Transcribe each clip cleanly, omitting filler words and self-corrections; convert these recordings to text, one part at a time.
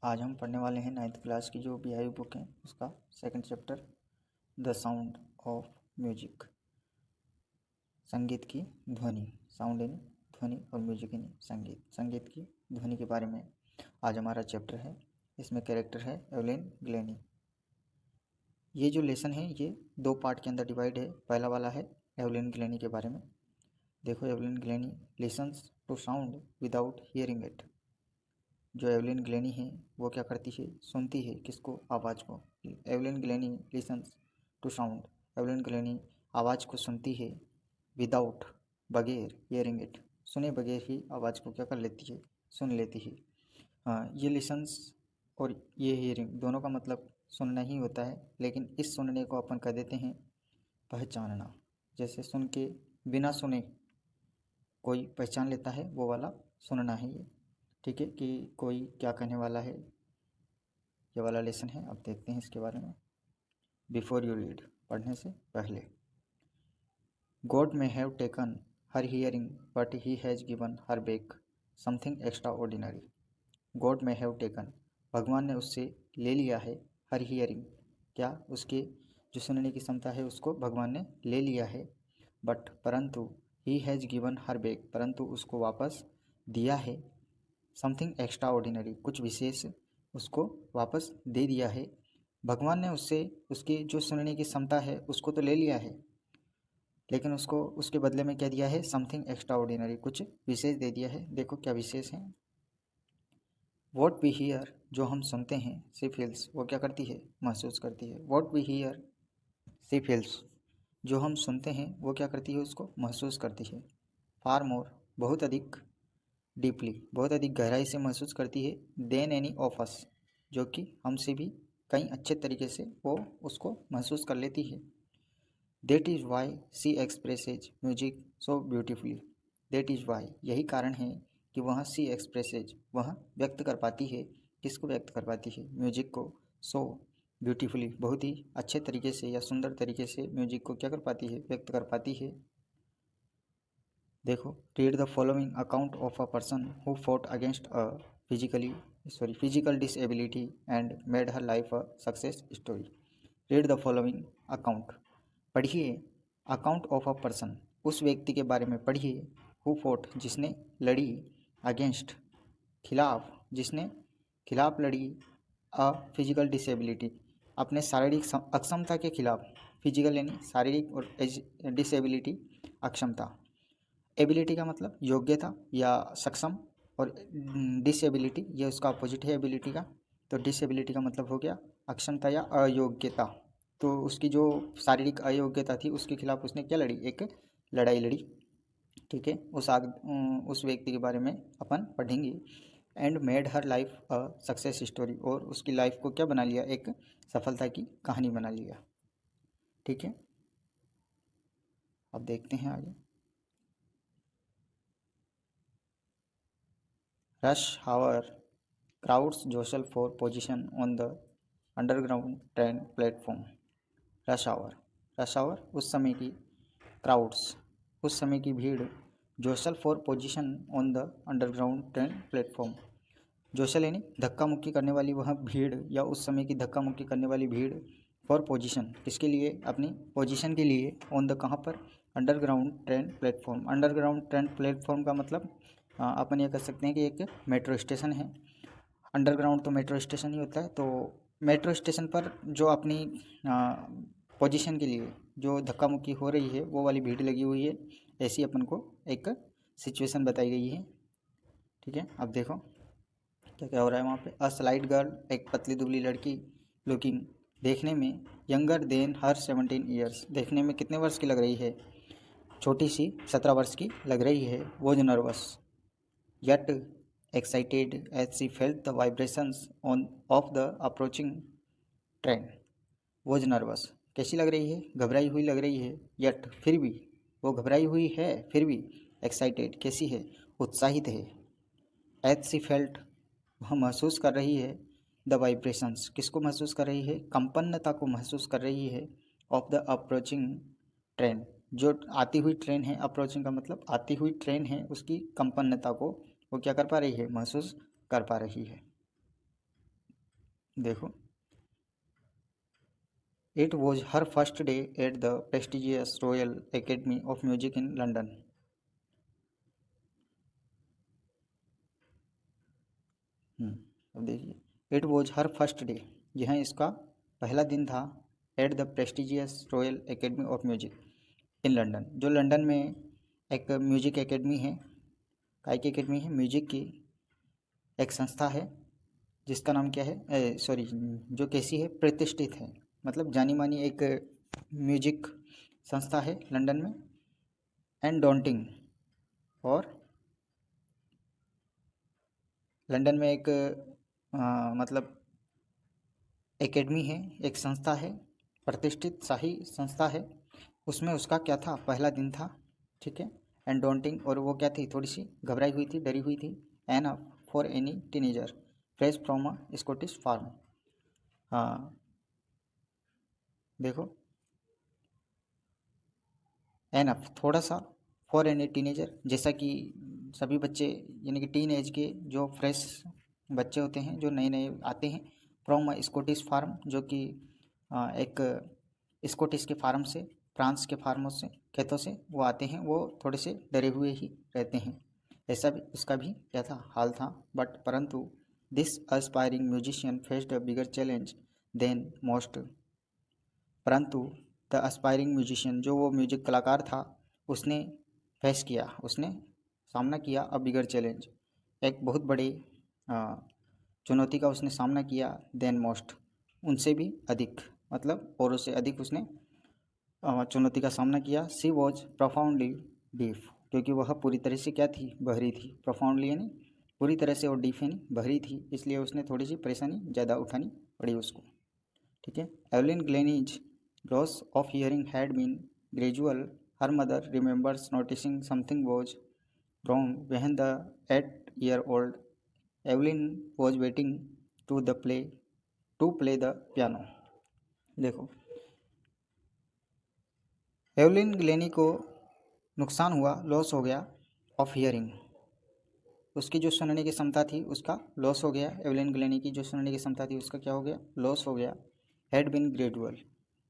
आज हम पढ़ने वाले हैं 9th क्लास की जो BIU बुक है उसका second chapter the sound of music. संगीत की ध्वनि, साउंड यानी ध्वनि और म्यूजिक यानी संगीत, संगीत की ध्वनि के बारे में आज हमारा चैप्टर है। इसमें कैरेक्टर है एवलिन ग्लेनी। ये जो लेसन है ये 2 पार्ट के अंदर डिवाइड है। पहला वाला है एवलिन ग्लेनी के बारे में। देखो, Evelyn Glennie listens to sound without hearing it. जो एवलिन ग्लेनी है वो क्या करती है, सुनती है किसको, आवाज़ को। Evelyn Glennie listens to sound, Evelyn Glennie आवाज़ को सुनती है विदाउट, बगैर, हियरिंग इट, सुने बगैर ही आवाज़ को क्या कर लेती है, सुन लेती है। ये लिसन्स और ये हियरिंग दोनों का मतलब सुनना ही होता है, लेकिन इस सुनने को अपन कह देते हैं पहचानना। जैसे सुन के बिना सुने कोई पहचान लेता है, वो वाला सुनना है ये। ठीक है, कि कोई क्या कहने वाला है, ये वाला लेसन है। अब देखते हैं इसके बारे में। बिफोर यू रीड, पढ़ने से पहले। God may have taken her hearing but he has given her back something extra ordinary. God may have taken, भगवान ने उससे ले लिया है, हर हियरिंग, क्या, उसके जो सुनने की क्षमता है उसको भगवान ने ले लिया है। बट, परंतु, he has given her back, परंतु उसको वापस दिया है। समथिंग एक्स्ट्रा ऑर्डिनरी, कुछ विशेष उसको वापस दे दिया है। भगवान ने उससे उसकी जो सुनने की क्षमता है उसको तो ले लिया है, लेकिन उसको उसके बदले में क्या दिया है, समथिंग एक्स्ट्रा ऑर्डिनरी, कुछ विशेष दे दिया है। देखो क्या विशेष है। वॉट वी हीयर, जो हम सुनते हैं, सी फील्स, वो क्या करती है, महसूस करती है। What we hear she feels, जो हम सुनते हैं वो क्या करती है, उसको महसूस करती है। फार मोर, बहुत अधिक, डीपली, बहुत अधिक गहराई से महसूस करती है। देन एनी ऑफ अस, जो कि हमसे भी कहीं अच्छे तरीके से वो उसको महसूस कर लेती है। That is why she expresses music so beautifully. That is why, यही कारण है कि वह सी एक्सप्रेसेज, वह व्यक्त कर पाती है, किसको व्यक्त कर पाती है, म्यूजिक को, सो ब्यूटीफुली, बहुत ही अच्छे तरीके से या सुंदर तरीके से म्यूजिक को क्या कर पाती है, व्यक्त कर पाती है। देखो, read the following account of a person who fought against a physical disability and made her life a success story. Read the following account, पढ़िए, अकाउंट ऑफ अ पर्सन, उस व्यक्ति के बारे में पढ़िए, हु फॉट, जिसने लड़ी, अगेंस्ट, खिलाफ, जिसने खिलाफ लड़ी, अ फिजिकल डिसेबिलिटी, अपने शारीरिक अक्षमता के खिलाफ। फिजिकल यानी शारीरिक और डिसेबिलिटी अक्षमता। एबिलिटी का मतलब योग्यता या सक्षम, और डिसेबिलिटी ये उसका अपोजिट है एबिलिटी का। तो डिसेबिलिटी का मतलब हो गया अक्षमता या अयोग्यता। तो उसकी जो शारीरिक अयोग्यता थी उसके खिलाफ उसने क्या लड़ी, एक लड़ाई लड़ी। ठीक है, उस व्यक्ति के बारे में अपन पढ़ेंगे। And made her life a success story, और उसकी लाइफ को क्या बना लिया, एक सफलता की कहानी बना लिया। ठीक है, अब देखते हैं आगे। Rush hour crowds jostle for position on the underground train platform. Rush hour, rush hour उस समय की, क्राउड्स उस समय की भीड़, jostle for position on the underground train platform, jostle यानी धक्का मुक्की करने वाली वह भीड़, या उस समय की धक्का मुक्की करने वाली भीड़, फॉर पोजीशन, किसके लिए, अपनी पोजीशन के लिए, ऑन द, कहाँ पर, underground train platform. Underground train platform का मतलब अपन ये कह सकते हैं कि एक मेट्रो स्टेशन है। अंडरग्राउंड तो मेट्रो स्टेशन ही होता है। तो मेट्रो स्टेशन पर जो अपनी पोजीशन के लिए जो धक्का मुक्की हो रही है वो वाली भीड़ लगी हुई है, ऐसी अपन को एक सिचुएशन बताई गई है। ठीक है, अब देखो क्या क्या हो रहा है वहाँ पे। अ स्लाइट गर्ल, एक पतली दुबली लड़की, लुकिंग, देखने में, यंगर देन हर 17 ईयर्स, देखने में कितने वर्ष की लग रही है, छोटी सी 17 वर्ष की लग रही है। वो जो nervous, yet excited as she felt the vibrations on of the approaching train. वो जो नर्वस, कैसी लग रही है, घबराई हुई लग रही है। येट, फिर भी, वो घबराई हुई है फिर भी। एक्साइटेड, कैसी है, उत्साहित है। एज सी फेल्ट, वह महसूस कर रही है। द वाइब्रेशंस, किसको महसूस कर रही है, कंपन्नता को महसूस कर रही है। ऑफ द अप्रोचिंग ट्रेन, जो आती हुई ट्रेन है, अप्रोचिंग का मतलब आती हुई ट्रेन है, उसकी कंपन्नता को वो क्या कर पा रही है, महसूस कर पा रही है। देखो, it was her first day at the prestigious royal Academy of music in London. अब देखिए, it was her first day, यह इसका पहला दिन था, at the prestigious royal Academy of music in London, जो लंदन में एक म्यूजिक एकेडमी है। काय की एकेडमी है? म्यूजिक की एक संस्था है, जिसका नाम क्या है, सॉरी, जो कैसी है, प्रतिष्ठित है, मतलब जानी मानी एक म्यूजिक संस्था है लंदन में। एंड डॉन्टिंग, और लंदन में एक मतलब एकेडमी है, एक संस्था है, प्रतिष्ठित शाही संस्था है। उसमें उसका क्या था, पहला दिन था, ठीक है। एंड डॉन्टिंग, और वो क्या थी, थोड़ी सी घबराई हुई थी, डरी हुई थी। An up for any teenager fresh from a Scottish farm. हाँ, देखो, एनफ थोड़ा सा, फॉर एनी टीनेजर, जैसा कि सभी बच्चे, यानी कि टीन एज के जो फ्रेश बच्चे होते हैं, जो नए नए आते हैं, फ्रॉम स्कॉटिश फार्म, जो कि एक स्कॉटिश के फार्म से, फ्रांस के फार्मों से, खेतों से वो आते हैं, वो थोड़े से डरे हुए ही रहते हैं। ऐसा भी उसका भी क्या था, हाल था। बट परंतु this aspiring musician faced a bigger challenge than most. परंतु द एस्पायरिंग म्यूजिशियन, जो वो म्यूजिक कलाकार था, उसने फेस किया, उसने सामना किया अ बिगर चैलेंज, एक बहुत बड़ी चुनौती का उसने सामना किया। देन मोस्ट, उनसे भी अधिक, मतलब औरों से अधिक उसने चुनौती का सामना किया। सी वॉज प्रोफाउंडली डीफ, क्योंकि वह पूरी तरह से क्या थी, बहरी थी। प्रोफाउंडली यानी पूरी तरह से, और डीफ यानी बहरी थी, इसलिए उसने थोड़ी सी परेशानी ज़्यादा उठानी पड़ी उसको, ठीक है। Evelyn Glennie loss of hearing had been gradual. Her mother remembers noticing something was wrong when the 8-year-old Evelyn was waiting to play the piano. देखो, एवलिन ग्लेनी को नुकसान हुआ, लॉस हो गया, ऑफ हियरिंग, उसकी जो सुनने की क्षमता थी उसका लॉस हो गया। एवलिन ग्लेनी की जो सुनने की क्षमता थी उसका क्या हो गया, लॉस हो गया। हैड बिन ग्रेजुअल,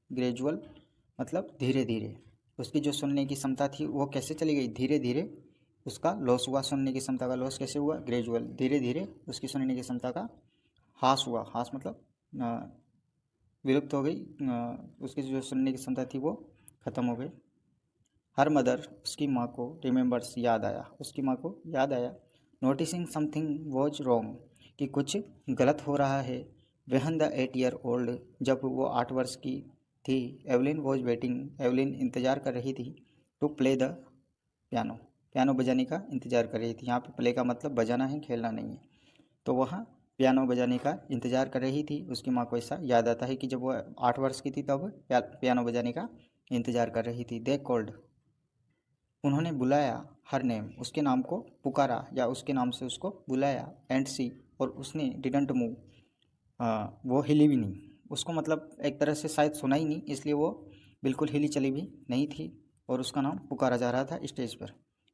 ग्रेजुअल मतलब धीरे धीरे, उसकी जो सुनने की क्षमता थी वो कैसे चली गई, धीरे धीरे उसका लॉस हुआ। सुनने की क्षमता का लॉस कैसे हुआ, ग्रेजुअल, धीरे धीरे उसकी सुनने की क्षमता का हास हुआ। हास मतलब विलुप्त हो गई, उसकी जो सुनने की क्षमता थी वो ख़त्म हो गई। हर मदर, उसकी माँ को, रिमेंबर्स याद आया, उसकी माँ को याद आया। नोटिसिंग समथिंग वॉज रॉन्ग, कि कुछ गलत हो रहा है। वेहन द 8-year-old, जब वो 8 वर्ष की थी। एवलिन वॉज वेटिंग, एवलिन इंतज़ार कर रही थी। To play the piano, piano बजाने का इंतज़ार कर रही थी। यहाँ पे प्ले का मतलब बजाना है, खेलना नहीं है। तो वह पियानो बजाने का इंतज़ार कर रही थी। उसकी माँ को ऐसा याद आता है कि जब वह 8 वर्ष की थी तब पियानो बजाने का इंतज़ार कर रही थी। दे कॉल्ड, उन्होंने बुलाया। हर नेम, उसके नाम को पुकारा या उसके नाम से उसको बुलाया। एंड सी, और उसने डिडंट मूव, वो हिली भी नहीं, उसको मतलब एक तरह से शायद सुना ही नहीं, इसलिए वो बिल्कुल हिली चली भी नहीं थी, और उसका नाम पुकारा जा रहा था स्टेज पर।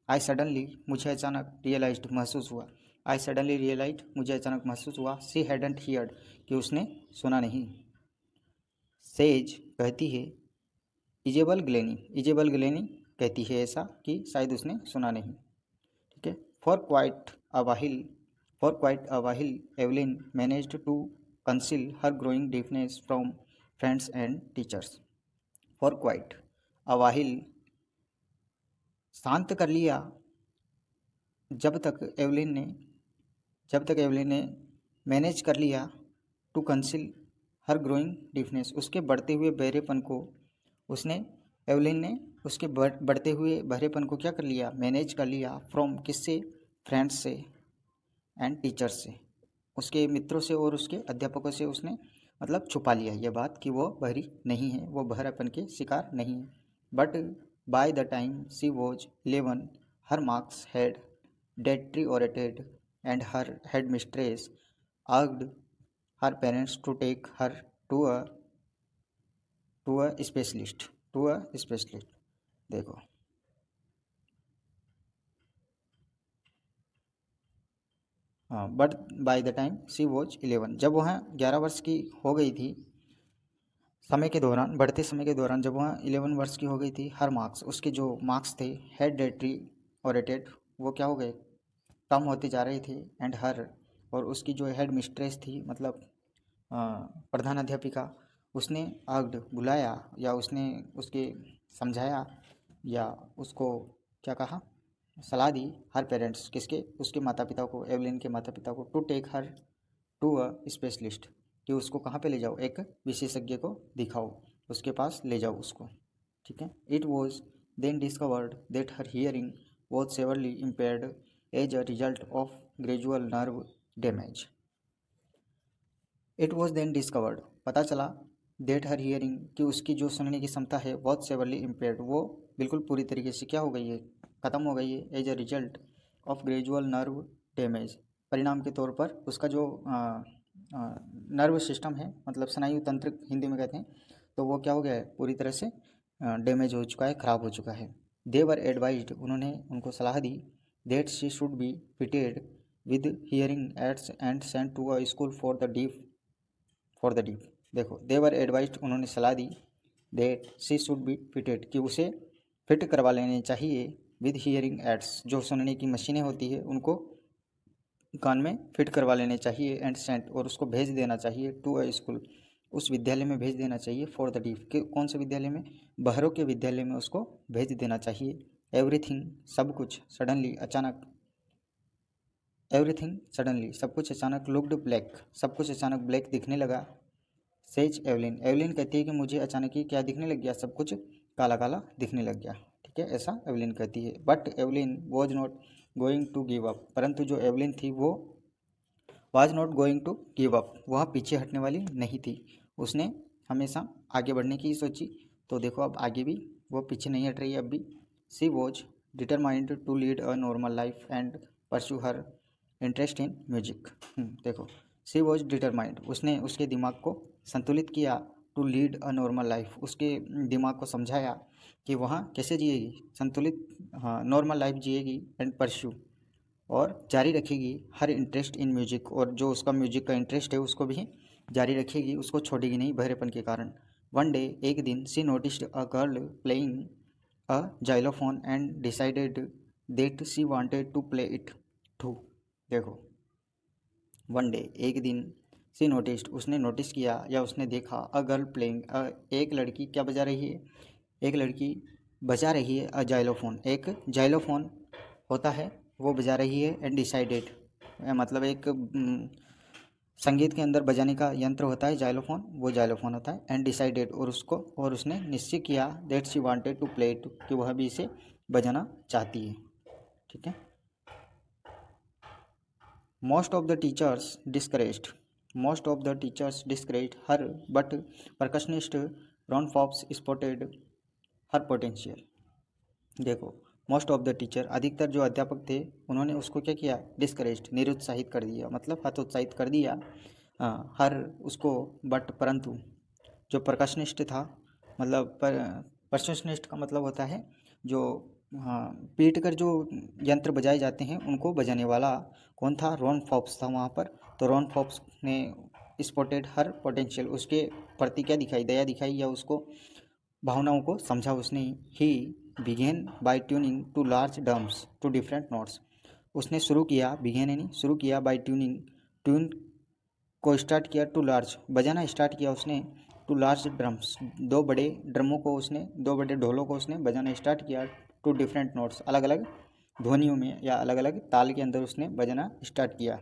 आई सडनली, मुझे अचानक, रियलाइज्ड महसूस हुआ। आई सडनली रियलाइज्ड, मुझे अचानक महसूस हुआ। सी हैडंट हियर्ड, कि उसने सुना नहीं। सेज, कहती है। इजेबल ग्लेनी, इजेबल ग्लेनी कहती है ऐसा, कि शायद उसने सुना नहीं, ठीक है। For quite a while, for quite a while Evelyn managed to conceal her growing deafness from friends and teachers. For quite a while, शांत कर लिया, जब तक एवलिन ने, जब तक एवलिन ने मैनेज कर लिया। To conceal her growing deafness, उसके बढ़ते हुए बहरेपन को, उसने, एवलिन ने उसके बढ़ते हुए बहरेपन को क्या कर लिया, मैनेज कर लिया। फ्रॉम, किससे, फ्रेंड्स से, एंड टीचर्स से, उसके मित्रों से और उसके अध्यापकों से उसने मतलब छुपा लिया ये बात कि वो बहरी नहीं है, वो बहरापन के शिकार नहीं है। But by the time she was 11, her marks had deteriorated and her headmistress asked her parents to take her to a specialist, to a specialist। देखो, हाँ, but by the time she was 11, जब वह 11 वर्ष की हो गई थी, समय के दौरान, बढ़ते समय के दौरान जब वह 11 वर्ष की हो गई थी, हर मार्क्स, उसके जो मार्क्स थे, हेड डेटरी ओरेटेड, वो क्या हो गए, कम होते जा रहे थे। एंड हर, और उसकी जो हेड मिस्ट्रेस थी, मतलब प्रधान अध्यापिका, उसने आग्ड, बुलाया, या उसने उसके समझाया, या उसको क्या कहा, सलाह दी, हर पेरेंट्स, किसके, उसके माता पिता को, एवलिन के माता पिता को, to take her to a specialist, कि उसको कहाँ पे ले जाओ, एक विशेषज्ञ को दिखाओ, उसके पास ले जाओ उसको। ठीक है। It was then discovered that her hearing was severely impaired as a result of gradual nerve damage. It was then discovered, पता चला, दैट हर हियरिंग, कि उसकी जो सुनने की क्षमता है, वॉज सेवरली इम्पेयर्ड, वो बिल्कुल पूरी तरीके से क्या हो गई है, ख़त्म हो गई है, as a result of gradual nerve damage, परिणाम के तौर पर उसका जो नर्व सिस्टम है, मतलब स्नायु तंत्र हिंदी में कहते हैं, तो वो क्या हो गया है, पूरी तरह से डैमेज हो चुका है, ख़राब हो चुका है। दे वर एडवाइज्ड, उन्होंने उनको सलाह दी, that she should be fitted with hearing aids and sent to a school for the deaf. देखो, देवर एडवाइस्ड, उन्होंने सलाह दी, that she should be fitted, कि उसे फिट करवा लेने चाहिए, विद हियरिंग एड्स, जो सुनने की मशीनें होती है उनको कान में फिट करवा लेने चाहिए, एंड सेंट, और उसको भेज देना चाहिए, टू अ स्कूल, उस विद्यालय में भेज देना चाहिए, फॉर द डीफ, के कौन से विद्यालय में, बहरों के विद्यालय में उसको भेज देना चाहिए। एवरीथिंग, सब कुछ, सडनली, अचानक, एवरीथिंग सडनली, सब कुछ अचानक, लुक्ड ब्लैक, सब कुछ अचानक ब्लैक दिखने लगा, सेज एवलिन, एवलिन कहती है कि मुझे अचानक ही क्या दिखने लग गया, सब कुछ काला काला दिखने लग गया। ठीक है, ऐसा एवलिन कहती है। But Evelyn was not going to give up, परंतु जो एवलिन थी वो was not going to give up, वह पीछे हटने वाली नहीं थी, उसने हमेशा आगे बढ़ने की सोची। तो देखो, अब आगे भी वो पीछे नहीं हट रही है अब भी। She was determined to lead a normal life and pursue her interest in music. देखो, सी वॉज डिटरमाइंड, उसने उसके दिमाग को संतुलित किया, to lead a normal life, उसके दिमाग को समझाया कि वहाँ कैसे जिएगी, संतुलित, हाँ, नॉर्मल लाइफ जिएगी, एंड परस्यू, और जारी रखेगी, हर इंटरेस्ट इन म्यूजिक, और जो उसका म्यूजिक का इंटरेस्ट है उसको भी जारी रखेगी, उसको छोड़ेगी नहीं बहरेपन के कारण। वन डे, एक दिन, she noticed a girl playing a xylophone and decided that she wanted to play it too. देखो, वन डे, एक दिन, सी नोटिस्ड, उसने नोटिस किया या उसने देखा, अ गर्ल प्लेइंग, एक लड़की क्या बजा रही है, एक लड़की बजा रही है, अ जाइलोफोन, एक जाइलोफोन होता है, वो बजा रही है, एंड डिसाइडेड, मतलब एक संगीत के अंदर बजाने का यंत्र होता है जाइलोफोन, वो जाइलोफोन होता है, एंड डिसाइडेड, और उसको, और उसने निश्चय किया, that she wanted to play it, कि वह भी इसे बजाना चाहती है। ठीक है। Most of the teachers discouraged. Most of the teachers discouraged her, but percussionist Ron Forbes spotted her potential. देखो, मोस्ट ऑफ द टीचर, अधिकतर जो अध्यापक थे, उन्होंने उसको क्या किया, डिस्करेज्ड, निरुत्साहित कर दिया, मतलब हतोत्साहित कर दिया, हर, उसको, बट, परंतु, जो परकशनिस्ट था, मतलब परकशनिस्ट का मतलब होता है जो, हाँ, पीट कर जो यंत्र बजाए जाते हैं उनको बजाने वाला, कौन था, रॉन फॉब्स था वहाँ पर। तो रॉन फॉब्स ने स्पॉटेड हर पोटेंशियल, उसके प्रति क्या दिखाई, दया दिखाई, या उसको भावनाओं को समझा उसने। He began by tuning to large drums to different notes, उसने शुरू किया, बिगेन यानी शुरू किया, बाय ट्यूनिंग, ट्यून को स्टार्ट किया, टू लार्ज, बजाना स्टार्ट किया उसने, टू लार्ज ड्रम्स, दो बड़े ड्रमों को उसने, दो बड़े ढोलों को उसने बजाना स्टार्ट किया, टू डिफरेंट नोट्स, अलग अलग ध्वनियों में या अलग अलग ताल के अंदर उसने बजाना स्टार्ट किया।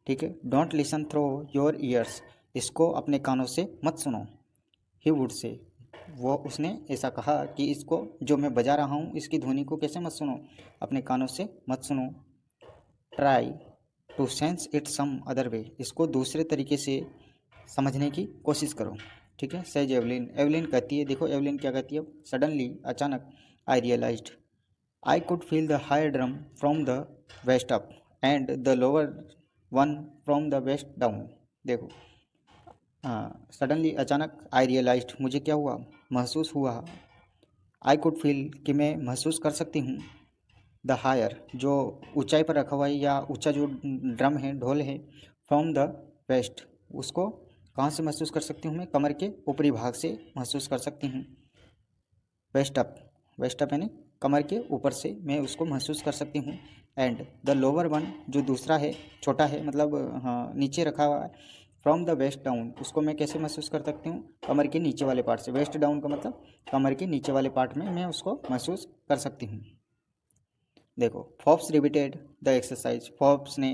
ठीक है। Don't listen through your ears, इसको अपने कानों से मत सुनो, ही वुड से, वो, उसने ऐसा कहा कि इसको, जो मैं बजा रहा हूँ, इसकी ध्वनि को कैसे मत सुनो, अपने कानों से मत सुनो, try to sense it some other way, इसको दूसरे तरीके से समझने की कोशिश करो। ठीक है। सेज एवलिन, एवलिन कहती है, देखो एवलिन क्या कहती है, सडनली, अचानक, I realised, I could feel the higher drum from the waist up and the lower one from the waist down. देखो, हाँ, सडनली, अचानक, आई रियलाइज्ड, मुझे क्या हुआ, महसूस हुआ, आई कुड फील, कि मैं महसूस कर सकती हूँ, द हायर जो ऊंचाई पर रखा हुआ है या ऊंचा जो ड्रम है, ढोल है, फ्रॉम द वेस्ट उसको कहाँ से महसूस कर सकती हूँ मैं, कमर के ऊपरी भाग से महसूस कर सकती हूँ। वेस्ट अप, वेस्ट अप यानी कमर के ऊपर से मैं उसको महसूस कर सकती हूँ। एंड द लोअर वन जो दूसरा है, छोटा है मतलब हाँ नीचे रखा हुआ है, फ्रॉम द वेस्ट डाउन उसको मैं कैसे महसूस कर सकती हूँ, कमर के नीचे वाले पार्ट से। वेस्ट डाउन का मतलब कमर के नीचे वाले पार्ट में मैं उसको महसूस कर सकती हूँ। देखो, Forbes repeated the exercise, Forbes ने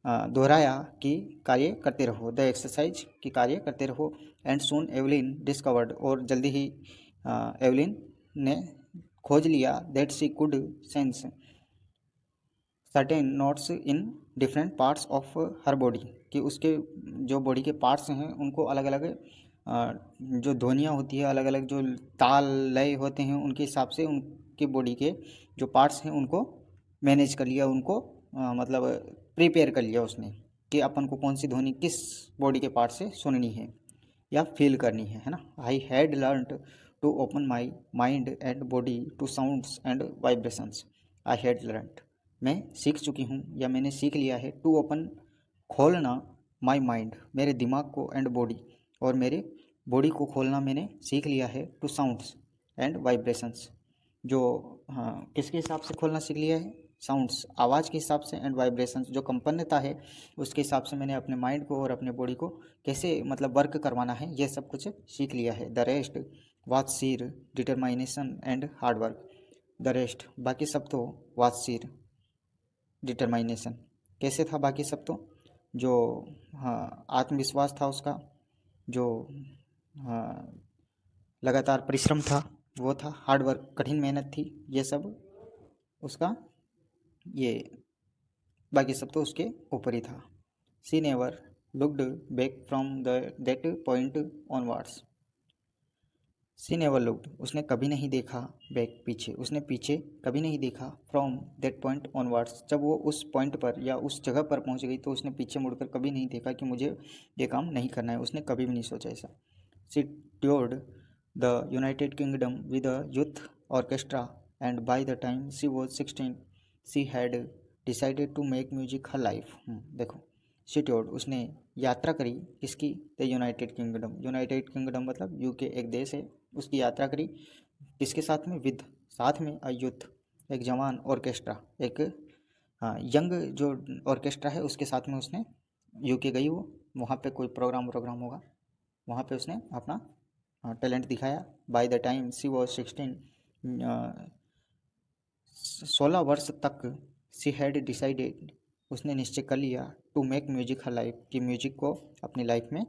दोहराया कि कार्य करते रहो, द एक्सरसाइज की कार्य करते रहो। एंड सून एवलिन डिस्कवर्ड और जल्दी ही एवलिन ने खोज लिया that she could sense certain notes in different parts of her body, कि उसके जो बॉडी के पार्ट्स हैं उनको अलग अलग जो ध्वनियाँ होती है, अलग अलग जो ताल लय होते हैं उनके हिसाब से उनके बॉडी के जो पार्ट्स हैं उनको मैनेज कर लिया, उनको मतलब प्रिपेयर कर लिया उसने कि अपन को कौन सी ध्वनि किस बॉडी के पार्ट से सुननी है या फील करनी है ना। I had learn to open my mind and body to sounds and vibrations. I had learn मैं सीख चुकी हूँ या मैंने सीख लिया है, टू ओपन खोलना, माई माइंड मेरे दिमाग को, एंड बॉडी और मेरे बॉडी को खोलना मैंने सीख लिया है, टू साउंड्स एंड वाइब्रेशंस जो हाँ किसके हिसाब से खोलना सीख लिया है, साउंड्स आवाज़ के हिसाब से, एंड वाइब्रेशंस जो कंपन्यता है उसके हिसाब से मैंने अपने माइंड को और अपने बॉडी को कैसे मतलब वर्क करवाना है ये सब कुछ सीख लिया है। The rest was sheer determination and hard work, the rest बाकी सब तो वाज सीर डिटरमाइनेशन कैसे था, बाकी सब तो जो हाँ आत्मविश्वास था उसका, जो हाँ लगातार परिश्रम था वो था, हार्ड वर्क कठिन मेहनत थी, ये सब उसका ये बाकी सब तो उसके ऊपर ही था। She never looked back from the that point onwards, she never looked उसने कभी नहीं देखा, बैक पीछे, उसने पीछे कभी नहीं देखा, फ्रॉम दैट पॉइंट ऑनवर्ड्स जब वो उस पॉइंट पर या उस जगह पर पहुंच गई तो उसने पीछे मुड़कर कभी नहीं देखा कि मुझे ये काम नहीं करना है, उसने कभी भी नहीं सोचा ऐसा। She toured the United Kingdom with a youth orchestra and by the time she was 16 she had decided to make music her life. देखो, शी टूर्ड उसने यात्रा करी, किसकी, the United Kingdom, United Kingdom मतलब यूके एक देश है, उसकी यात्रा करी किसके साथ में, विद साथ में, अ यूथ एक जवान, ऑर्केस्ट्रा एक हाँ यंग जो ऑर्केस्ट्रा है उसके साथ में उसने यूके गई, वो वहाँ पे कोई प्रोग्राम होगा, वहाँ पे उसने अपना टैलेंट दिखाया। By the time she was 16 16 वर्ष तक सी हैड डिसाइडेड उसने निश्चय कर लिया, to make music her life कि म्यूजिक को अपनी लाइफ में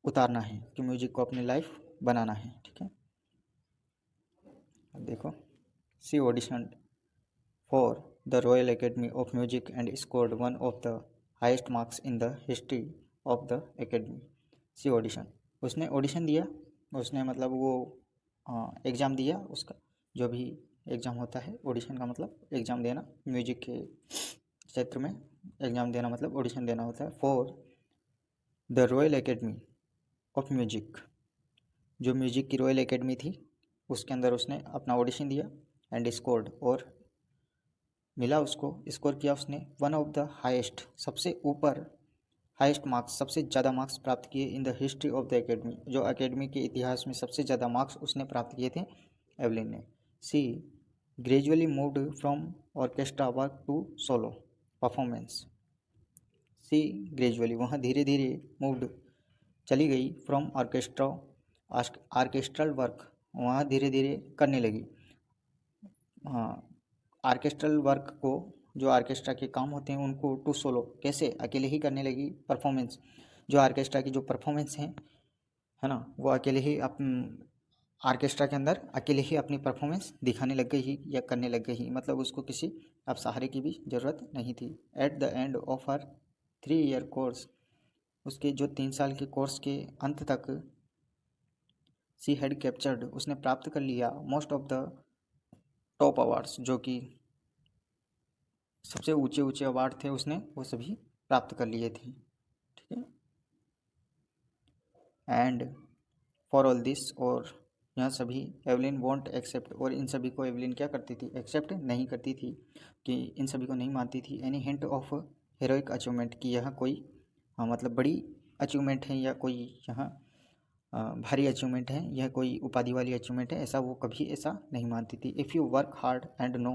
उतारना है, कि म्यूजिक को अपनी लाइफ बनाना है। ठीक है, अब देखो, she audition for the Royal Academy of Music and scored one of the highest marks in the history of the academy. She audition उसने ऑडिशन दिया, उसने मतलब वो एग्ज़ाम दिया, उसका जो भी एग्ज़ाम होता है, ऑडिशन का मतलब एग्ज़ाम देना, म्यूजिक के क्षेत्र में एग्ज़ाम देना मतलब ऑडिशन देना होता है। For the Royal Academy of music, जो म्यूजिक की रॉयल एकेडमी थी उसके अंदर उसने अपना ऑडिशन दिया, एंड स्कोर्ड और मिला उसको, स्कोर किया उसने, वन ऑफ द हाईएस्ट सबसे ऊपर, हाईएस्ट मार्क्स सबसे ज़्यादा मार्क्स प्राप्त किए, इन the history of the academy जो एकेडमी के इतिहास में सबसे ज़्यादा मार्क्स उसने प्राप्त किए थे एवलिन ने। She gradually moved from orchestra work to solo performance, she gradually वहाँ धीरे धीरे मूव्ड चली गई, फ्रॉम ऑर्केस्ट्रा आर्केस्ट्रल वर्क वहाँ धीरे धीरे करने लगी, हाँ आर्केस्ट्रल वर्क को, जो आर्केस्ट्रा के काम होते हैं उनको, टू सोलो कैसे अकेले ही करने लगी, परफॉर्मेंस जो आर्केस्ट्रा की जो परफॉर्मेंस है ना, वो अकेले ही आर्केस्ट्रा के अंदर अकेले ही अपनी परफॉर्मेंस दिखाने लग गई ही या करने लग गई ही, मतलब उसको किसी अब सहारे की भी ज़रूरत नहीं थी। At the end of her 3 year course उसके जो 3 साल के कोर्स के अंत तक, सी हैड कैप्चर्ड उसने प्राप्त कर लिया, most of the top awards जो कि सबसे ऊंचे ऊंचे अवार्ड थे उसने वो सभी प्राप्त कर लिए थे। ठीक है, एंड फॉर ऑल दिस और यहाँ सभी एवलिन वॉन्ट एक्सेप्ट, और इन सभी को एवलिन क्या करती थी, एक्सेप्ट नहीं करती थी, कि इन सभी को नहीं मानती थी। Any hint of heroic achievement, कि यह कोई मतलब बड़ी अचीवमेंट है या कोई यहाँ भारी अचीवमेंट है, यह कोई उपाधि वाली अचीवमेंट है, ऐसा वो कभी ऐसा नहीं मानती थी। If you work hard and know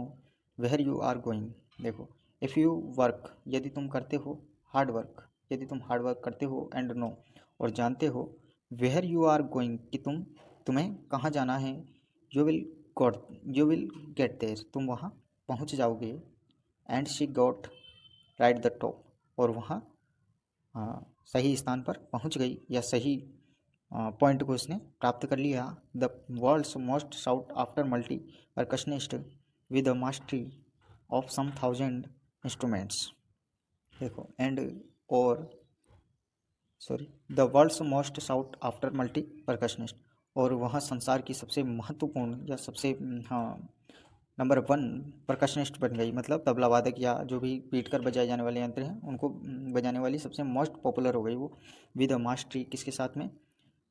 where you are going, देखो इफ़ यू वर्क, यदि तुम करते हो हार्ड वर्क, यदि तुम हार्ड वर्क करते हो, एंड नो और जानते हो, वेयर यू आर गोइंग कि तुम्हें कहाँ जाना है, you will got you will get there, तुम वहाँ पहुँच जाओगे। And she got right the top, और वहाँ सही स्थान पर पहुँच गई, या सही पॉइंट को उसने प्राप्त कर लिया। The world's most sought after multi percussionist with the mastery of some 1000 instruments, देखो एंड और sorry the world's most sought after multi percussionist, और वह संसार की सबसे महत्वपूर्ण या सबसे नंबर 1 परकशनिस्ट बन गई, मतलब तबला वादक या जो भी पीट कर बजाए जाने वाले यंत्र हैं उनको बजाने वाली सबसे मोस्ट पॉपुलर हो गई वो। विद मास्टरी, किसके साथ में,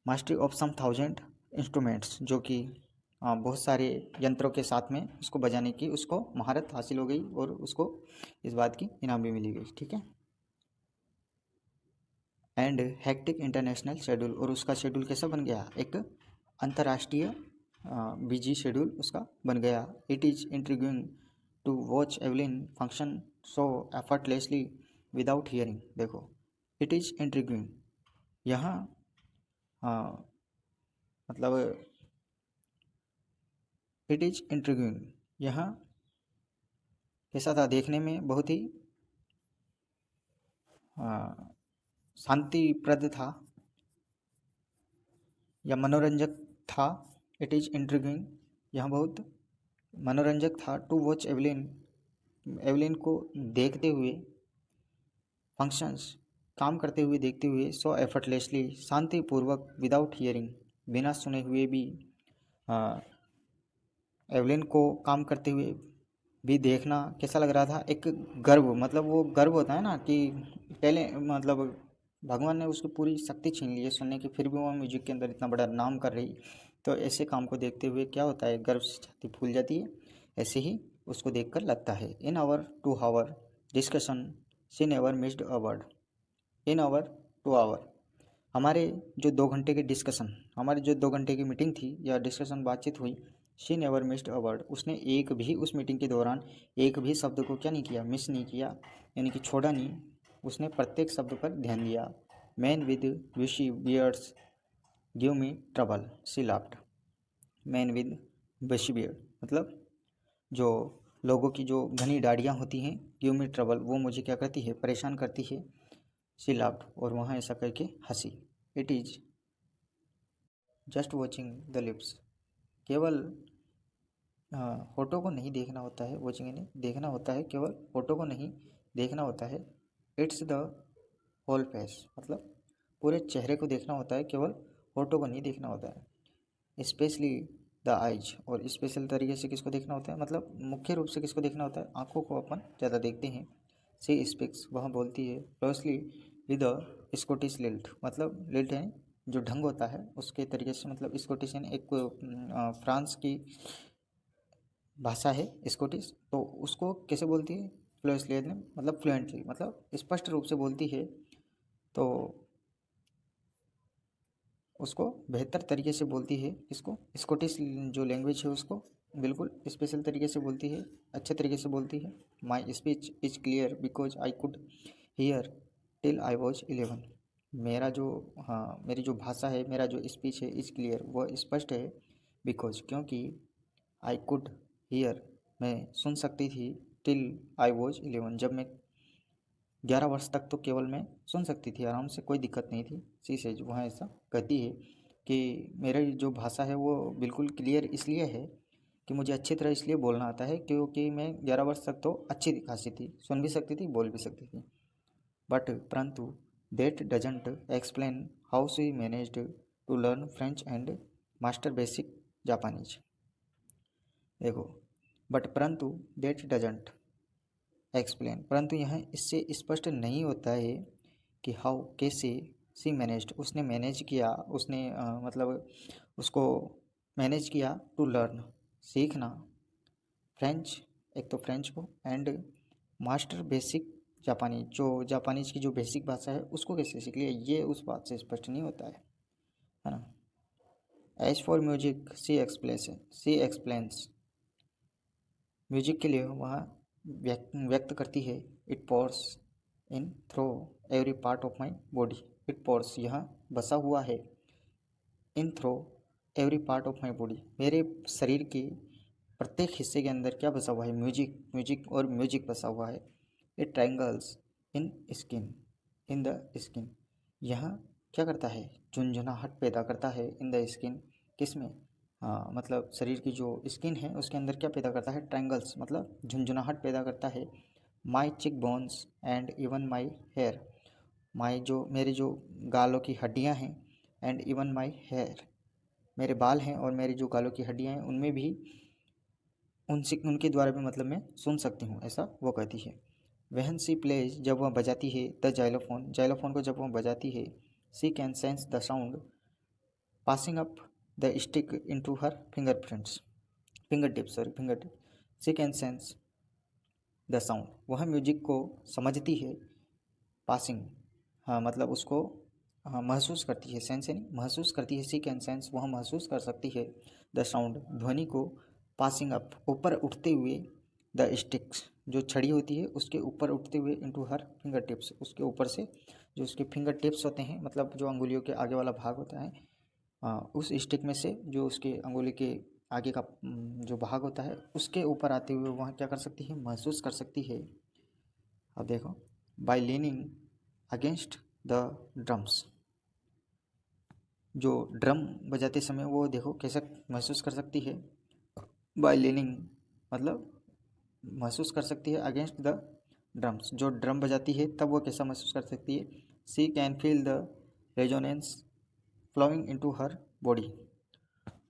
मास्टरी ऑफ सम 1000 इंस्ट्रूमेंट्स, जो कि बहुत सारे यंत्रों के साथ में उसको बजाने की उसको महारत हासिल हो गई, और उसको इस बात की इनाम भी मिली गई, ठीक है। एंड हेक्टिक इंटरनेशनल शेड्यूल, और उसका शेड्यूल कैसा बन गया, एक अंतर्राष्ट्रीय बिजी शेड्यूल उसका बन गया। It is intriguing to watch Evelyn function so effortlessly without hearing, देखो इट इज़ इंट्रिग्यूइंग, यहाँ मतलब इट इज़ इंट्रिग्यूइंग, यहाँ कैसा था, देखने में बहुत ही शांतिप्रद था या मनोरंजक था। इट इज़ इंट्रिगिंग, यहाँ बहुत मनोरंजक था। टू वॉच एवलिन, एवलिन को देखते हुए, फंक्शंस काम करते हुए देखते हुए, सो एफर्टलेसली शांतिपूर्वक, विदाउट हियरिंग बिना सुने हुए भी एवलिन को काम करते हुए भी देखना कैसा लग रहा था, एक गर्व, मतलब वो गर्व होता है ना कि पहले मतलब भगवान ने उसकी पूरी शक्ति छीन ली है सुनने की, फिर भी वो म्यूजिक के अंदर इतना बड़ा नाम कर रही, तो ऐसे काम को देखते हुए क्या होता है, गर्व से छाती फूल जाती है, ऐसे ही उसको देखकर लगता है। In our 2 hour discussion she never missed a word, in our 2 hour, हमारे जो 2 घंटे के डिस्कशन, हमारी जो 2 घंटे की मीटिंग थी या डिस्कशन बातचीत हुई, she never missed a word, उसने एक भी उस मीटिंग के दौरान एक भी शब्द को क्या नहीं किया, मिस नहीं किया, यानी कि छोड़ा नहीं, उसने प्रत्येक शब्द पर ध्यान दिया। मैन विद विशी beards give me trouble, she laughed, man with विशी बियर्ड, मतलब जो लोगों की जो घनी दाढ़ियाँ होती हैं, गिव मी ट्रबल, वो मुझे क्या करती है, परेशान करती है। शी लाफ्ड, और वहाँ ऐसा करके हंसी। It is just watching the lips, केवल होठों को नहीं देखना होता है, वॉचिंग यानी देखना होता है, केवल होठों को नहीं देखना होता है। इट्स द होल फेस, मतलब पूरे चेहरे को देखना होता है, केवल होठों को नहीं देखना होता है। स्पेशली द आइज, और स्पेशल तरीके से किसको देखना होता है, मतलब मुख्य रूप से किसको देखना होता है, आँखों को अपन ज़्यादा देखते हैं। सी स्पीक्स, वह बोलती है, closely with the Scottish lilt, मतलब लिल्ट है जो ढंग होता है उसके तरीके से, मतलब स्कॉटिश यानी एक फ्रांस की भाषा है स्कॉटिश, तो उसको कैसे बोलती है, फ्लुएंटली, मतलब फ्लुएंटली, मतलब स्पष्ट रूप से बोलती है, तो उसको बेहतर तरीके से बोलती है। इसको स्कॉटिश जो लैंग्वेज है उसको बिल्कुल स्पेशल तरीके से बोलती है, अच्छे तरीके से बोलती है। My speech is clear because I could hear till I was 11, मेरा जो मेरी जो भाषा है, मेरा जो स्पीच है, इज क्लियर, वह स्पष्ट है, बिकॉज क्योंकि, आई कुड हियर, मैं सुन सकती थी, टिल आई वॉज 11, जब मैं 11 वर्ष तक तो केवल मैं सुन सकती थी, आराम से, कोई दिक्कत नहीं थी। सी सेज, वहाँ ऐसा कहती है कि मेरी जो भाषा है वो बिल्कुल क्लियर इसलिए है कि मुझे अच्छी तरह इसलिए बोलना आता है क्योंकि मैं 11 वर्ष तक तो अच्छी खासी थी, सुन भी सकती थी, बोल भी सकती थी। बट परंतु that doesn't explain how she managed to learn French and master basic Japanese, देखो, बट परंतु देट डजंट एक्सप्लेन, परंतु यह इससे स्पष्ट नहीं होता है कि हाउ, कैसे, सी मैनेज्ड, उसने मैनेज किया, उसने मतलब उसको मैनेज किया टू लर्न, सीखना फ्रेंच, एक तो फ्रेंच को, एंड मास्टर बेसिक जापानी, जो जापानीज की जो बेसिक भाषा है उसको कैसे सीख लिया, ये उस बात से स्पष्ट नहीं होता है ना। As for music she explains, music के लिए वह व्यक्त करती है। It pours in through every part of my body, it pours यहाँ बसा हुआ है, in through every part of my body, मेरे शरीर के प्रत्येक हिस्से के अंदर क्या बसा हुआ है, म्यूजिक बसा हुआ है। It triangles in skin, in the skin, यहाँ क्या करता है, झुंझुनाहट पैदा करता है। इन द स्किन, किस में, हाँ मतलब शरीर की जो स्किन है उसके अंदर क्या पैदा करता है, ट्रायंगल्स मतलब झुंझुनाहट पैदा करता है। My cheekbones and even my hair, मेरे जो गालों की हड्डियाँ हैं, एंड इवन माई हेयर, मेरे बाल हैं और मेरी जो गालों की हड्डियाँ हैं उनमें भी, उनके द्वारा भी मतलब मैं सुन सकती हूँ, ऐसा वो कहती है। वहन सी प्लेज, जब वह बजाती है, द जाइलोफोन को जब वह बजाती है, she can sense the sound passing up the stick into her finger tips, she can sense the sound, वह म्यूजिक को समझती है, पासिंग, हाँ मतलब उसको, हाँ महसूस करती है, सेंस यानी महसूस करती है, सी कैन सेंस वह महसूस कर सकती है, द साउंड ध्वनि को, पासिंग अप ऊपर उठते हुए, द स्टिक्स जो छड़ी होती है उसके ऊपर उठते हुए, इनटू हर फिंगर टिप्स उसके ऊपर से, जो उसके फिंगर टिप्स होते हैं मतलब जो अंगुलियों के आगे वाला भाग होता है, उस स्टिक में से जो उसके अंगुली के आगे का जो भाग होता है उसके ऊपर आते हुए वह क्या कर सकती है, महसूस कर सकती है। अब देखो, by leaning against the drums, जो ड्रम बजाते समय वो देखो कैसा महसूस कर सकती है, बाय लीनिंग मतलब महसूस कर सकती है, अगेंस्ट द ड्रम्स जो ड्रम बजाती है तब वो कैसा महसूस कर सकती है, she can feel the resonance flowing into her body,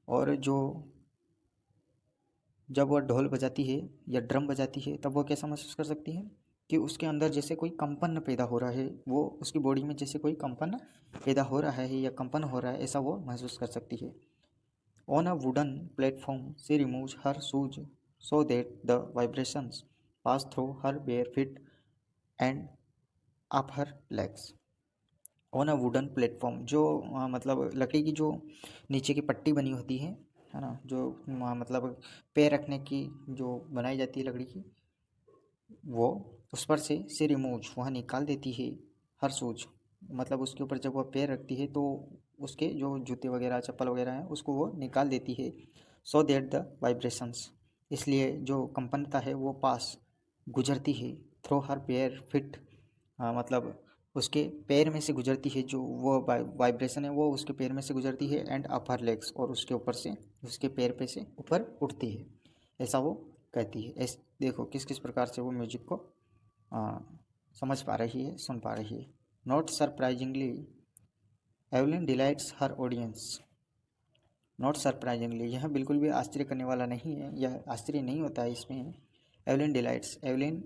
और जो जब वह ढोल बजाती है या ड्रम बजाती है तब वो कैसा महसूस कर सकती है कि उसके अंदर जैसे कोई कंपन पैदा हो रहा है, वो उसकी बॉडी में जैसे कोई कंपन पैदा हो रहा है या कंपन हो रहा है, ऐसा वो महसूस कर सकती है। On a wooden platform she removes her shoes so that the vibrations pass through her bare feet and up her legs. On a wooden platform, जो मतलब लकड़ी की जो नीचे की पट्टी बनी होती है ना, जो मतलब पैर रखने की जो बनाई जाती है लकड़ी की, वो उस पर से रिमूव वह निकाल देती है, हर शूज मतलब उसके ऊपर जब वह पैर रखती है तो उसके जो जूते वगैरह चप्पल वगैरह हैं उसको वो निकाल देती है। सो दैट द वाइब्रेशंस, इसलिए जो कंपनता है वो पास गुजरती है, थ्रो हर पैर फिट, मतलब उसके पैर में से गुजरती है, जो वो वाइब्रेशन है वो उसके पैर में से गुजरती है, एंड अपर लेग्स और उसके ऊपर से उसके पैर पे से ऊपर उठती है, ऐसा वो कहती है। देखो किस किस प्रकार से वो म्यूजिक को आ, समझ पा रही है, सुन पा रही है। Not surprisingly Evelyn delights her audience, not surprisingly यह बिल्कुल भी आश्चर्य करने वाला नहीं है, यह आश्चर्य नहीं होता है इसमें। एवलिन डिलाइट्स, एवलिन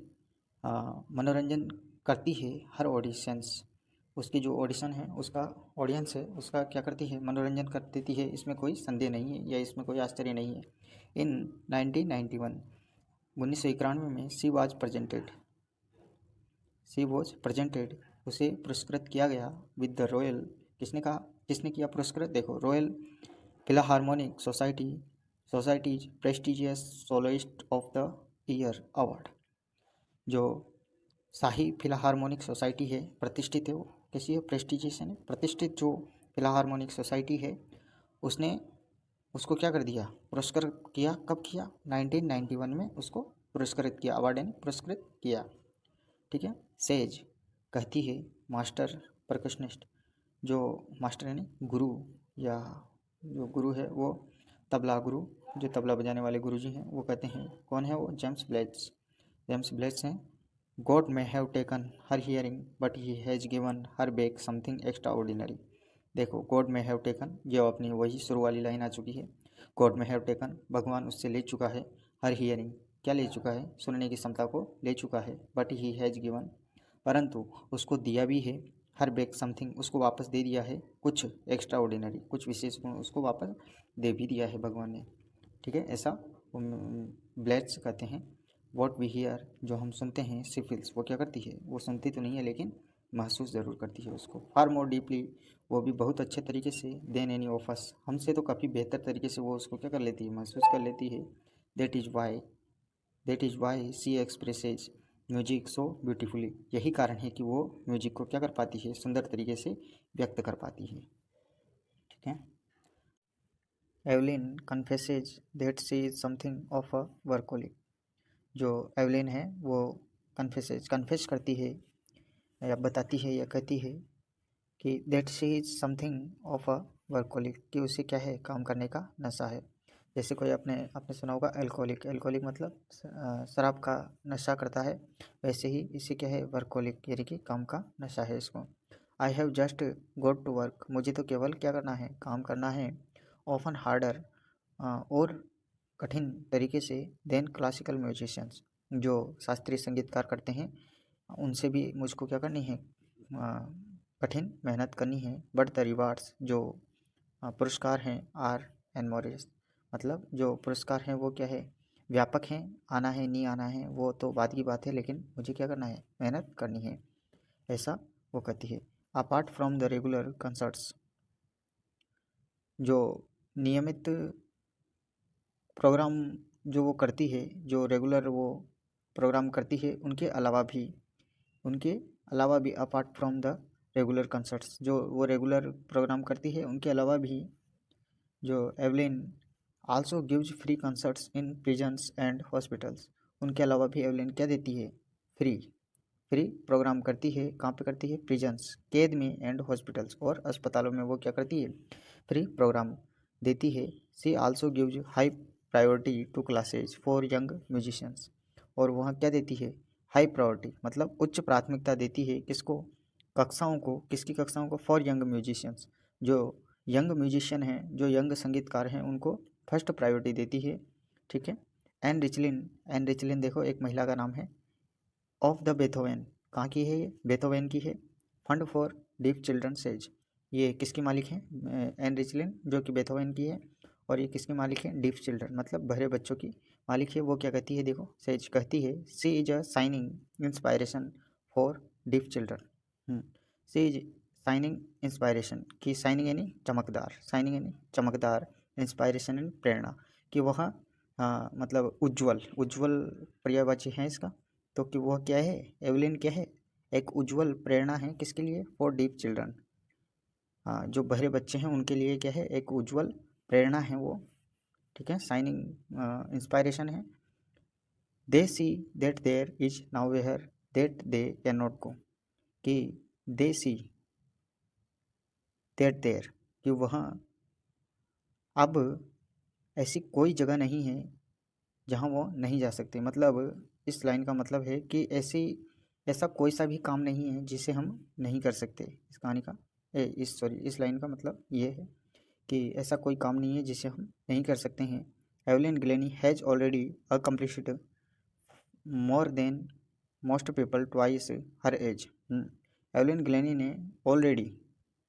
मनोरंजन करती है, हर ऑडिशंस उसकी जो ऑडिशन है उसका ऑडियंस है उसका क्या करती है, मनोरंजन कर देती है, इसमें कोई संदेह नहीं है या इसमें कोई आश्चर्य नहीं है। इन 1991 1991 में सी वॉज प्रेजेंटेड उसे पुरस्कृत किया गया विद द रॉयल, किसने किया पुरस्कृत, देखो Royal Philharmonic Society's prestigious Soloist of the Year Award, जो शाही फिलाहार्मोनिक सोसाइटी है, प्रतिष्ठित है वो, कैसी है, प्रेस्टिजियस है, प्रतिष्ठित जो फिलाहार्मोनिक सोसाइटी है उसने उसको क्या कर दिया, पुरस्कृत किया, कब किया, 1991 में उसको पुरस्कृत किया, अवार्ड यानी पुरस्कृत किया, ठीक है। सेज कहती है, मास्टर परकशनिस्ट, जो मास्टर यानी गुरु या जो गुरु है वो तबला गुरु, जो तबला बजाने वाले गुरु जी हैं वो कहते हैं, कौन है वो, जेम्स ब्लेट्स हैं। God may have taken her hearing but he has given her back something extraordinary, देखो गॉड may have taken, ये अपनी वही शुरू वाली लाइन आ चुकी है, गॉड may have taken भगवान उससे ले चुका है, हर हियरिंग क्या ले चुका है, सुनने की क्षमता को ले चुका है, बट ही हैज़ गिवन परंतु उसको दिया भी है, हर बैक समथिंग, उसको वापस दे दिया है, कुछ एक्स्ट्रा ऑर्डिनरी, कुछ विशेष गुण उसको वापस दे भी दिया है भगवान ने, ठीक है। ऐसा ब्लेट्स कहते हैं। वॉट वी हियर, जो हम सुनते हैं, सी फील्स, वो क्या करती है, वो सुनती तो नहीं है लेकिन महसूस ज़रूर करती है उसको। फार मोर डीपली, वो भी बहुत अच्छे तरीके से, देन एनी ऑफ अस, हमसे तो काफ़ी बेहतर तरीके से वो उसको क्या कर लेती है, महसूस कर लेती है। That is why she expresses music so beautifully, यही कारण है कि वो म्यूजिक को क्या कर पाती है, सुंदर तरीके से व्यक्त कर पाती है, ठीक है। Evelyn confesses that she is something of a workaholic, जो एवलिन है वो कन्फेस करती है या बताती है या कहती है कि that she is something of a workaholic, कि उसे क्या है, काम करने का नशा है। जैसे कोई आपने सुना होगा एल्कोहलिक मतलब शराब का नशा करता है, वैसे ही इसे क्या है, वर्कोलिक यानी कि काम का नशा है इसको। I have just got to work, मुझे तो केवल क्या करना है, काम करना है। ऑफन हार्डर, और कठिन तरीके से, देन क्लासिकल म्यूजिशियंस, जो शास्त्रीय संगीतकार करते हैं, उनसे भी मुझको क्या करनी है, कठिन मेहनत करनी है। बट द रिवार्ड्स, जो पुरस्कार हैं, आर एनमोरियस, मतलब जो पुरस्कार हैं वो क्या है, व्यापक हैं। आना है नहीं आना है वो तो बाद की बात है, लेकिन मुझे क्या करना है, मेहनत करनी है, ऐसा वो कहती है। Apart from the regular concerts, जो नियमित प्रोग्राम जो वो करती है, जो रेगुलर वो प्रोग्राम करती है, उनके अलावा भी apart from the regular concerts, जो वो रेगुलर प्रोग्राम करती है, उनके अलावा भी जो Evelyn also gives free concerts in prisons and hospitals, उनके अलावा भी एवलिन क्या देती है, फ्री प्रोग्राम करती है। कहाँ पे करती है, प्रिजन्स, कैद में, एंड हॉस्पिटल्स, और अस्पतालों में वो क्या करती है, फ्री प्रोग्राम देती है। She also gives high priority to classes for young musicians, और वहाँ क्या देती है, हाई प्रायोरिटी मतलब उच्च प्राथमिकता देती है, किसको, कक्षाओं को, किसकी कक्षाओं को, फॉर यंग म्यूजिशियंस, जो यंग म्यूजिशियन हैं, जो यंग संगीतकार हैं, उनको फर्स्ट प्रायोरिटी देती है, ठीक है। एन रिचलिन देखो एक महिला का नाम है। ऑफ द बेथोवेन, कहाँ की है ये, बेथोवेन की है। Fund for deaf children says, ये किसकी मालिक हैं, एन रिचलिन, जो कि बेथोवेन की है। और ये किसकी मालिक है, डीफ चिल्ड्रन मतलब बहरे बच्चों की मालिक है। वो क्या कहती है, देखो सेज कहती है, she is a shining inspiration for deaf children. She is shining inspiration, की साइनिंग यानी चमकदार, साइनिंग यानी चमकदार, इंस्पायरेशन यानी प्रेरणा, कि वह मतलब उज्ज्वल पर्यायवाची है इसका। तो कि वह क्या है, एवलिन क्या है, एक उज्ज्वल प्रेरणा है, किसके लिए, फॉर डीप चिल्ड्रन, हाँ जो बहरे बच्चे हैं उनके लिए क्या है, एक उज्ज्वल प्रेरणा है वो, ठीक है। साइनिंग इंस्पायरेशन है। They see that there is nowhere that they can not go, कि दे सी दैट देयर, कि वहाँ अब ऐसी कोई जगह नहीं है जहाँ वो नहीं जा सकते। मतलब इस लाइन का मतलब है कि ऐसा कोई सा भी काम नहीं है जिसे हम नहीं कर सकते। इस कहानी का इस लाइन का मतलब ये है कि ऐसा कोई काम नहीं है जिसे हम नहीं कर सकते हैं। Evelyn Glennie has already accomplished more than most people twice her age. Already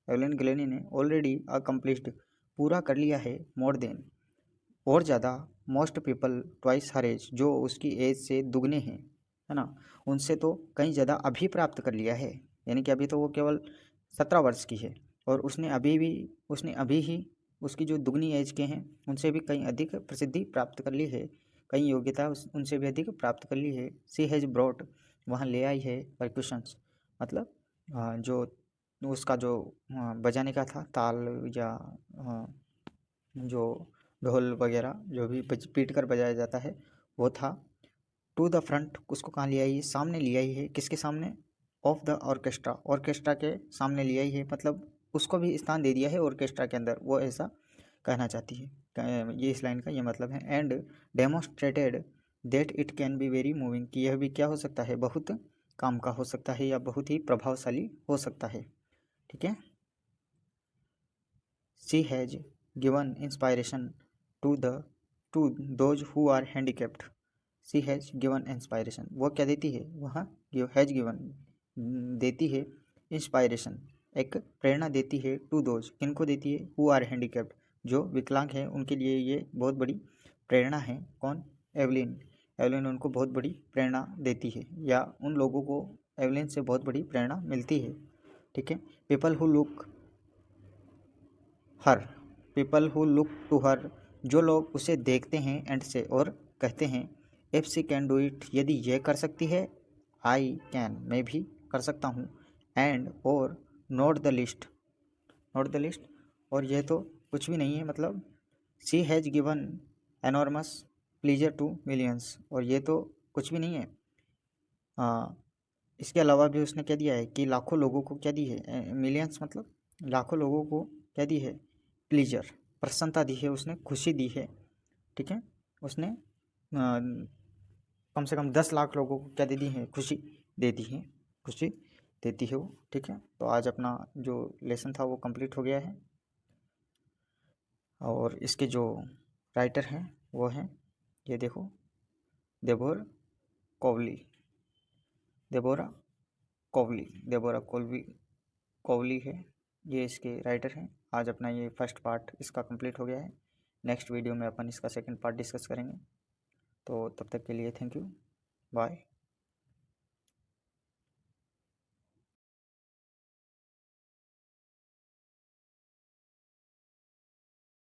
Evelyn Glennie ने ऑलरेडी अकम्प्लिश्ड पूरा कर लिया है, मोर देन और ज़्यादा, most people twice her age, जो उसकी एज से दुगने हैं, है ना, उनसे तो कहीं ज़्यादा अभी प्राप्त कर लिया है। यानी कि अभी तो वो केवल 17 वर्ष की है, और उसने अभी ही उसकी जो दुगनी एज के हैं उनसे भी कहीं अधिक प्रसिद्धि प्राप्त कर ली है, कहीं योग्यता उनसे भी अधिक प्राप्त कर ली है। सी हैज़ ब्रॉट, वहाँ ले आई है, परक्यूशंस मतलब जो उसका जो बजाने का था, ताल या जो ढोल वगैरह जो भी पीट कर बजाया जाता है वो था। टू द फ्रंट, उसको कहाँ ले आई है, सामने ले आई है, किसके सामने, ऑफ द ऑर्केस्ट्रा के सामने ले आई है, मतलब उसको भी स्थान दे दिया है ऑर्केस्ट्रा के अंदर, वो ऐसा कहना चाहती है। ये इस लाइन का ये मतलब है। And demonstrated that it can be very moving, कि यह भी क्या हो सकता है, बहुत काम का हो सकता है या बहुत ही प्रभावशाली हो सकता है, ठीक है। She has given inspiration to those who are handicapped. She has given inspiration, वो क्या देती है, वहाँ हैज़ गिवन देती है इंस्पायरेशन, एक प्रेरणा देती है टू दोज, किनको देती है, हु आर हैंडीकैप्ड, जो विकलांग हैं उनके लिए ये बहुत बड़ी प्रेरणा है। कौन, एवलिन, एवलिन उनको बहुत बड़ी प्रेरणा देती है, या उन लोगों को एवलिन से बहुत बड़ी प्रेरणा मिलती है। ठीक है। People who look her, people who look to her, जो लोग उसे देखते हैं एंड से, और कहते हैं, if she can do it, यदि ये कर सकती है, आई कैन, मैं भी कर सकता हूँ, एंड और not the list, not the list, और यह तो कुछ भी नहीं है, मतलब she has given enormous pleasure to millions, और ये तो कुछ भी नहीं है। इसके अलावा भी उसने क्या दिया है कि लाखों लोगों को क्या दी है, मिलियंस मतलब लाखों लोगों को क्या दी है, प्लीजर, प्रसन्नता दी है, उसने खुशी दी है। ठीक है। उसने कम से कम 10 लाख लोगों को क्या दे दी है, खुशी दे दी है, खुशी देती है वो। ठीक है। तो आज अपना जो लेसन था वो कंप्लीट हो गया है, और इसके जो राइटर हैं वो हैं, ये देखो, देबोर कोवली, देबोरा कोवली, देबोरा कोवली, कोवली है, ये इसके राइटर हैं। आज अपना ये फर्स्ट पार्ट इसका कंप्लीट हो गया है। नेक्स्ट वीडियो में अपन इसका सेकंड पार्ट डिस्कस करेंगे। तो तब तक के लिए थैंक यू, बाय।